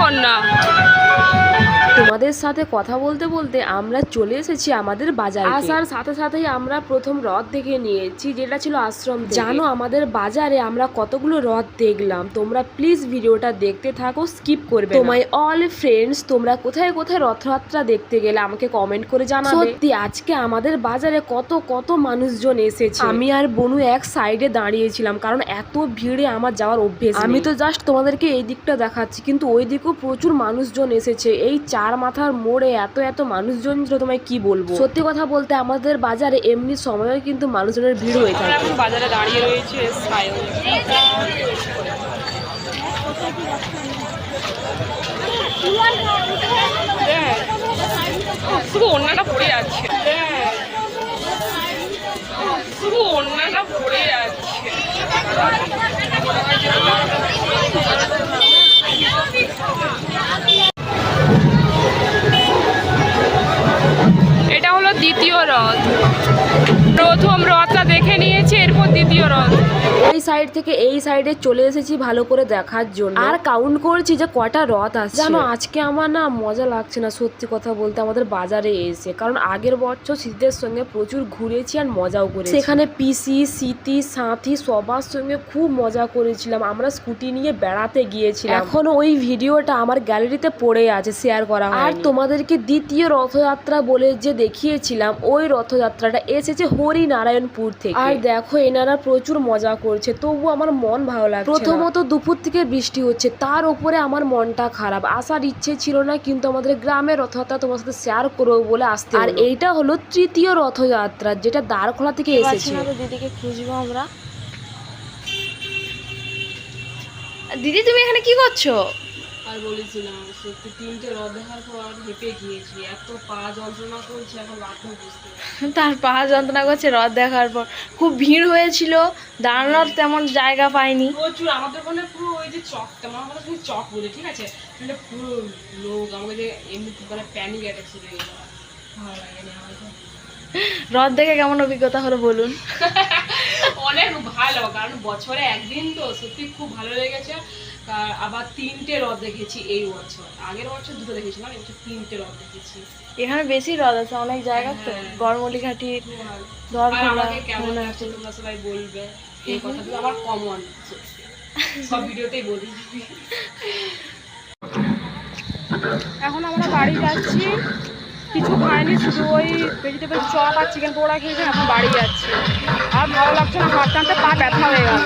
কর না। তোমাদের সাথে কথা বলতে বলতে আমরা চলে এসেছি আমাদের বাজারে। আসার সাথে সাথেই আমরা প্রথম রথ দেখে নিয়েছি, যেটা ছিল আশ্রম। জানো আমাদের বাজারে আমরা কতগুলো রথ দেখলাম। তোমরা প্লিজ ভিডিওটা দেখতে থাকো, স্কিপ করবে না। তোমায় অল ফ্রেন্ডস, তোমরা কোথায় কোথায় রথযাত্রা দেখতে গেলে আমাকে কমেন্ট করে জানাবে। সত্যি আজকে আমাদের বাজারে কত কত মানুষজন এসেছে। আমি আর বনু এক সাইডে দাঁড়িয়েছিলাম, কারণ এত ভিড়ে আমার যাওয়ার অভ্যেস। আমি তো জাস্ট তোমাদেরকে এই দিকটা দেখাচ্ছি, কিন্তু ওই দিকেও প্রচুর মানুষজন এসেছে। এই চার মাথার মোড়ে এত এত মানুষজন ছিল, তোমায় কি বলবো। সত্যি কথা বলতে আমাদের বাজারে এমনি সময়ও কিন্তু মানুষজনের ভিড় হয়ে থাকে। এখন বাজারে দাঁড়িয়ে রয়েছে শুধু ওড়নাটা পড়ে যাচ্ছে, শুধু ওড়নাটা পড়ে যাচ্ছে। এটা হলো দ্বিতীয় রথ। প্রথম রথটা দেখে নিয়েছি, এরপর দ্বিতীয় রথ। ওই সাইড থেকে এই সাইডে চলে এসেছি ভালো করে দেখার জন্য, আর কাউন্ট করছি যে কটা রথ আছে। জানো আজকে আমার না মজা লাগছে না সত্যি কথা বলতে আমাদের বাজারে এসে, কারণ আগের বছর শীতের সঙ্গে প্রচুর ঘুরেছি আর মজাও করেছি। সেখানে পিসি স্মৃতি সাথী সবার সঙ্গে খুব মজা করেছিলাম। আমরা স্কুটি নিয়ে বেড়াতে গিয়েছিলাম। এখনো ওই ভিডিওটা আমার গ্যালারিতে পড়ে আছে, শেয়ার করা হয়। আর তোমাদেরকে দ্বিতীয় রথযাত্রা বলে যে দেখিয়েছিলাম, ওই রথযাত্রাটা এসেছে হরিনারায়ণপুর থেকে। আর দেখো এনারা প্রচুর মজা করছে, তবু আমার মন ভালো লাগছে। প্রথমত দুপুর থেকে বৃষ্টি হচ্ছে, তার উপরে আমার মনটা খারাপ। আসার ইচ্ছে ছিল না, কিন্তু আমাদের গ্রামের রথযাত্রা তোমার সাথে শেয়ার করবো বলে আসতে। আর এইটা হলো তৃতীয় রথযাত্রা, যেটা দ্বারখোলা থেকে এসেছে। দিদিকে খুঁজবো আমরা। দিদি তুমি এখানে কি করছো? আর বলেছিলাম সত্যি 3টে রথ দেখার পর হেঁপে গিয়েছি, এত পা যন্ত্রণা করছে এখন রাখুন বুঝতে। তার পা যন্ত্রণা করছে রথ দেখার পর। খুব ভিড় হয়েছিল, দাঁড়ানোর তেমন জায়গা পাইনি। প্রচুর আমাদের ওখানে পুরো ওই যে চকটা আমরা শুধু চক বলে, ঠিক আছে, পুরো লোক আমাকে যে এমনি মানে প্যানিক অ্যাটাক ছিল। ভালো লাগেনি আমার। রথ দেখে কেমন অভিজ্ঞতা হলো বলুন? অনেক ভালো, কারণ বছরে একদিন তো সত্যি খুব ভালো লেগেছে। আবার 3টে রথ দেখেছি এই বছর, আগের বছর 2টো দেখেছিলাম, এই বছর 3টে রথ দেখেছি। এখানে বেশি রথ আছে অনেক জায়গা তো, গড়মলিঘাটির আমাকে কেমন লাগছে তোমরা সবাই বলবে, এই কথাগুলো আমার কমন সব ভিডিওতেই বলি। এখন আমরা বাড়ি যাচ্ছি, কিছু খাইনি, শুধু ওই ভেজিটেবল চপ আর চিকেন পকোড়া খেয়েছি। এখন বাড়ি যাচ্ছি, আর ভালো লাগছে না, হাঁটতে হাঁটতে পা ব্যথা হয়ে গেল।